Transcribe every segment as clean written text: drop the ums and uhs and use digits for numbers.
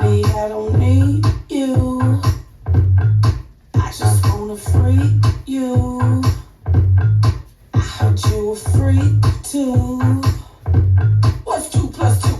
Baby, I don't need you. I just wanna freak you. I heard you a freak too. What's 2 plus 2?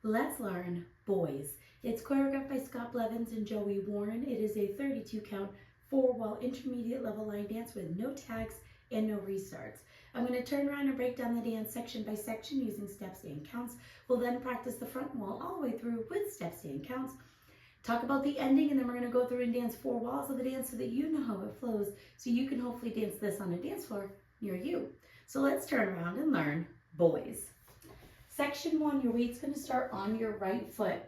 Let's learn Boys. It's choreographed by Scott Blevins and Joey Warren. It is a 32 count, 4-wall intermediate level line dance with no tags and no restarts. I'm going to turn around and break down the dance section by section using steps and counts. We'll then practice the front wall all the way through with steps and counts. Talk about the ending, and then we're going to go through and dance 4 walls of the dance so that you know how it flows, so you can hopefully dance this on a dance floor near you. So let's turn around and learn Boys. Section 1, your weight's going to start on your right foot.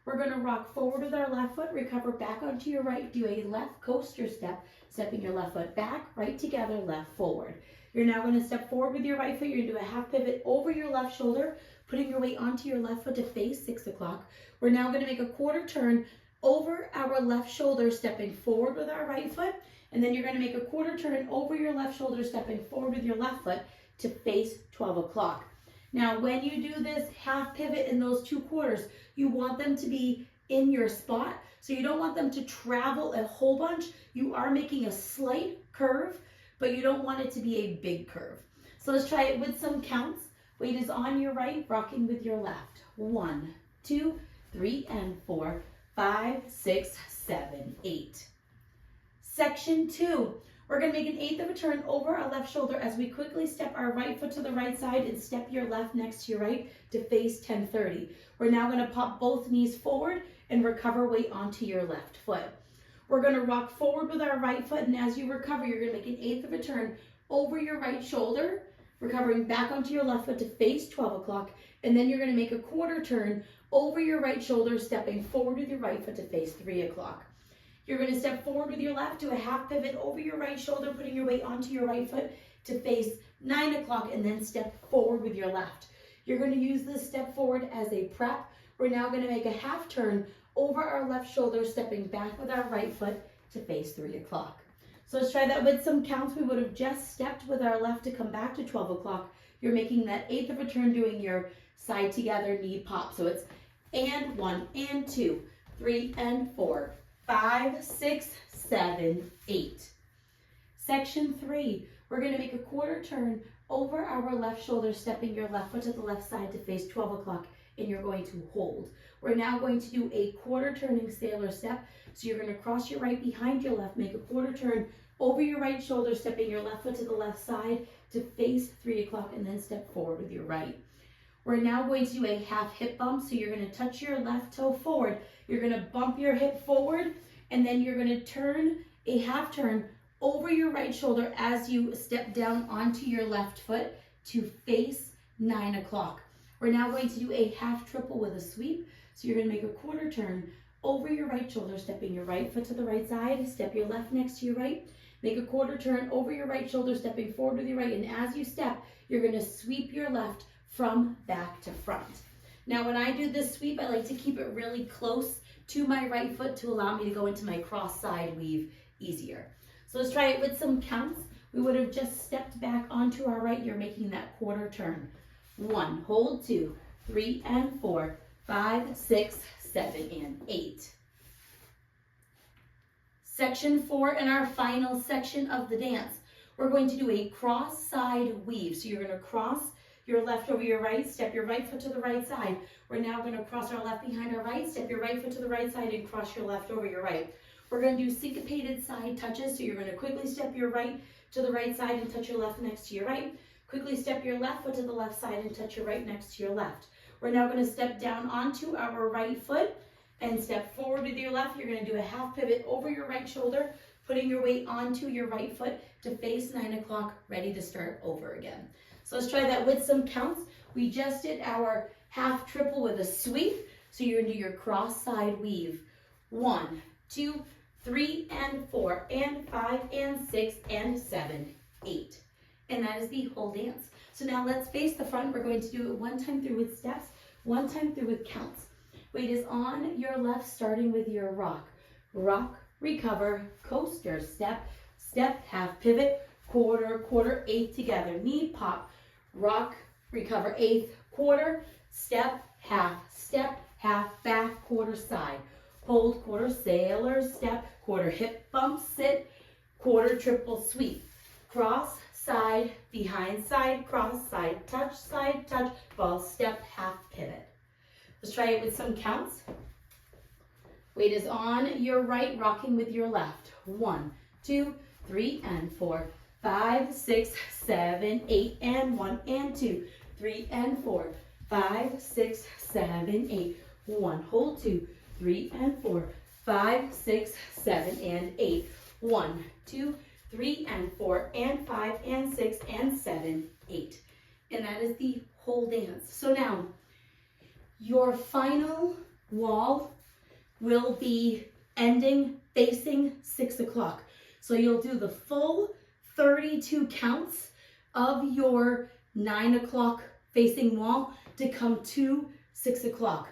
We're going to rock forward with our left foot, recover back onto your right, do a left coaster step, stepping your left foot back, right together, left forward. You're now going to step forward with your right foot. You're going to do a half pivot over your left shoulder, putting your weight onto your left foot to face 6 o'clock. We're now going to make a quarter turn over our left shoulder, stepping forward with our right foot, and then you're going to make a quarter turn over your left shoulder, stepping forward with your left foot to face 12 o'clock. Now, when you do this half pivot in those 2 quarters, you want them to be in your spot. So you don't want them to travel a whole bunch. You are making a slight curve, but you don't want it to be a big curve. So let's try it with some counts. Weight is on your right, rocking with your left. 1, 2, 3, and 4, 5, 6, 7, 8. Section 2. We're going to make an 1/8 of a turn over our left shoulder as we quickly step our right foot to the right side and step your left next to your right to face 10:30. We're now going to pop both knees forward and recover weight onto your left foot. We're going to rock forward with our right foot, and as you recover, you're going to make an 1/8 of a turn over your right shoulder, recovering back onto your left foot to face 12 o'clock, and then you're going to make a quarter turn over your right shoulder, stepping forward with your right foot to face 3 o'clock. You're going to step forward with your left, do a half pivot over your right shoulder, putting your weight onto your right foot to face 9 o'clock, and then step forward with your left. You're going to use this step forward as a prep. We're now going to make a half turn over our left shoulder, stepping back with our right foot to face 3 o'clock. So let's try that with some counts. We would have just stepped with our left to come back to 12 o'clock. You're making that 1/8 of a turn, doing your side together knee pop. So it's and 1 and 2, 3 and 4, 5, 6, 7, 8. Section 3, we're going to make a quarter turn over our left shoulder, stepping your left foot to the left side to face 12 o'clock and you're going to hold. We're now going to do a quarter turning sailor step. So you're going to cross your right behind your left, make a quarter turn over your right shoulder, stepping your left foot to the left side to face 3 o'clock, and then step forward with your right. We're now going to do a half hip bump. So you're going to touch your left toe forward. You're going to bump your hip forward, and then you're going to turn a half turn over your right shoulder as you step down onto your left foot to face 9 o'clock. We're now going to do a half triple with a sweep. So you're going to make a quarter turn over your right shoulder, stepping your right foot to the right side, step your left next to your right, make a quarter turn over your right shoulder, stepping forward with your right, and as you step, you're going to sweep your left from back to front. Now when I do this sweep, I like to keep it really close to my right foot to allow me to go into my cross side weave easier. So let's try it with some counts. We would have just stepped back onto our right. You're making that quarter turn. 1, hold 2, 3 and 4, 5, 6, 7 and 8. Section 4 and our final section of the dance. We're going to do a cross side weave. So you're going to cross your left over your right, step your right foot to the right side. We're now going to cross our left behind our right, step your right foot to the right side and cross your left over your right. We're going to do syncopated side touches. So you're going to quickly step your right to the right side and touch your left next to your right. Quickly step your left foot to the left side and touch your right next to your left. We're now going to step down onto our right foot and step forward with your left. You're going to do a half pivot over your right shoulder, putting your weight onto your right foot to face 9 o'clock, ready to start over again. So let's try that with some counts. We just did our half triple with a sweep. So you're going to do your cross side weave. 1, 2, 3 and 4 and 5 and 6 and 7, 8. And that is the whole dance. So now let's face the front. We're going to do it one time through with steps, one time through with counts. Weight is on your left, starting with your rock. Rock, recover, coaster, step, step, half pivot, quarter, quarter, 8 together. Knee pop, rock, recover, 8th, quarter, step, half, back, quarter, side. Hold, quarter, sailor, step, quarter, hip bump, sit, quarter, triple, sweep. Cross, side, behind, side, cross, side, touch, ball, step, half pivot. Let's try it with some counts. Weight is on your right, rocking with your left. 1, 2, 3 and 4, 5, 6, 7, 8 and 1 and 2, 3 and 4, 5, 6, 7, 8, 1, hold 2, 3 and 4, 5, 6, 7 and 8, 1, 2, 3 and 4 and 5 and 6 and 7, 8. And that is the whole dance. So now, your final wall will be ending facing 6 o'clock. So you'll do the full 32 counts of your 9 o'clock facing wall to come to 6 o'clock.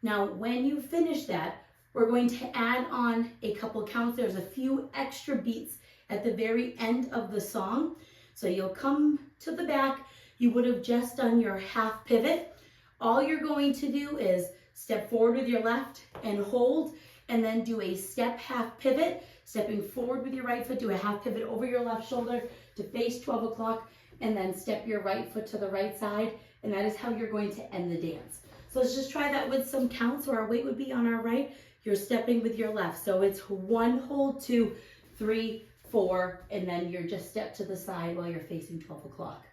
Now, when you finish that, we're going to add on a couple counts. There's a few extra beats at the very end of the song. So you'll come to the back. You would have just done your half pivot. All you're going to do is step forward with your left and hold, and then do a step half pivot, stepping forward with your right foot, do a half pivot over your left shoulder to face 12 o'clock, and then step your right foot to the right side, and that is how you're going to end the dance. So let's just try that with some counts. So our weight would be on our right, you're stepping with your left. So it's 1, hold, 2, 3, 4, and then you're just step to the side while you're facing 12 o'clock.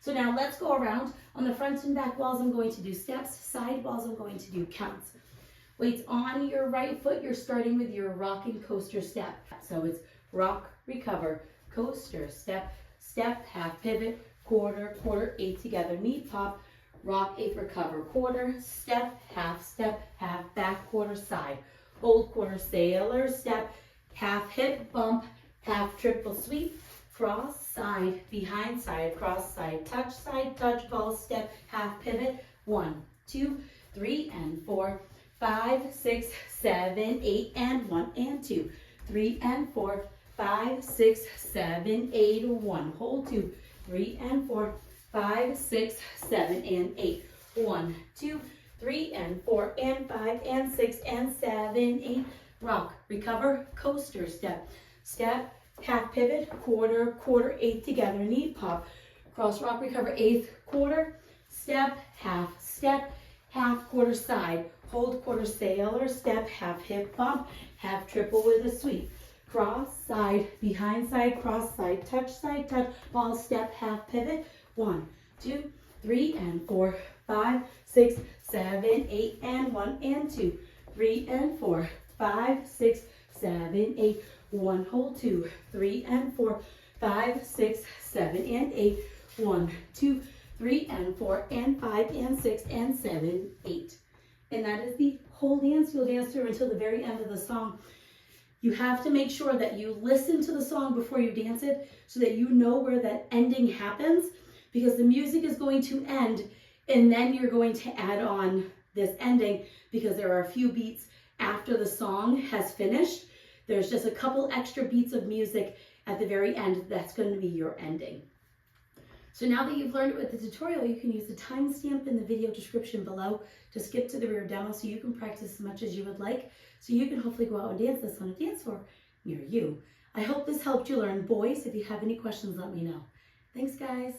So now let's go around. On the front and back walls, I'm going to do steps. Side walls, I'm going to do counts. Weights on your right foot, you're starting with your rocking coaster step. So it's rock, recover, coaster, step, step, half pivot, quarter, quarter, 8 together. Knee pop, rock, 8, recover, quarter, step, half, back, quarter, side. Hold, quarter, sailor, step, half hip bump, half triple sweep, cross, side, behind, side, cross, side, touch, ball, step, half pivot, 1, 2, 3 and 4, 5, 6, 7, 8 and 1 and 2, 3 and 4, 5, 6, 7, 8, 1, hold 2, 3 and 4, 5, 6, 7 and 8, 1, 2, 3 and 4 and 5 and 6 and 7, 8, rock, recover, coaster, step, step, half pivot, quarter, quarter, 8 together, knee pop, cross, rock, recover, 8th, quarter, step, half quarter side, hold quarter sailor step, half hip bump, half triple with a sweep. Cross, side, behind side, cross, side, touch, ball, step, half pivot. 1, 2, 3, and 4, 5, 6, 7, 8, and 1, and 2, 3, and 4, 5, 6, 7, 8, 1, hold 2, 3, and 4, 5, 6, 7, and 8, 1, 2, 3, and 4, and 5, and 6, and 7, 8. And that is the whole dance. You'll dance through until the very end of the song. You have to make sure that you listen to the song before you dance it so that you know where that ending happens, because the music is going to end and then you're going to add on this ending because there are a few beats after the song has finished. There's just a couple extra beats of music at the very end that's going to be your ending. So now that you've learned it with the tutorial, you can use the timestamp in the video description below to skip to the rear demo so you can practice as much as you would like, so you can hopefully go out and dance this on a dance floor near you. I hope this helped you learn boys. If you have any questions, let me know. Thanks, guys.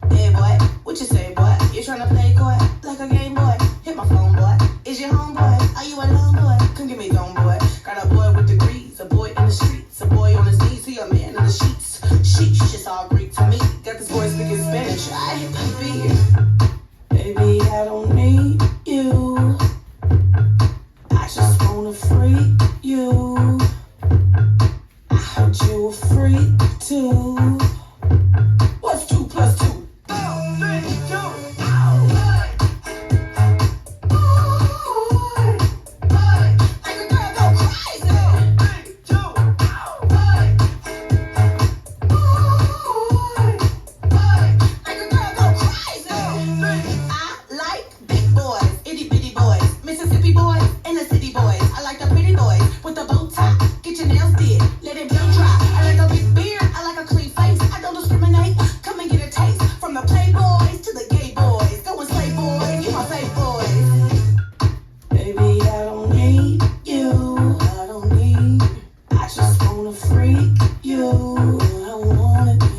Hey boy, what you say, boy? You tryna play coy like a game boy? Hit my phone, boy. Is your homeboy? Are you alone, boy? Come give me zone, boy. Got a boy with degrees, a boy in the streets, a boy on his knees, he a man in the sheets. Sheesh, it's all Greek to me. Got this boy speaking Spanish. I hit my beat. Baby, I don't need you. I just wanna freak you. I heard you a freak too. What's 2 plus 2? Freak you, I wanna be.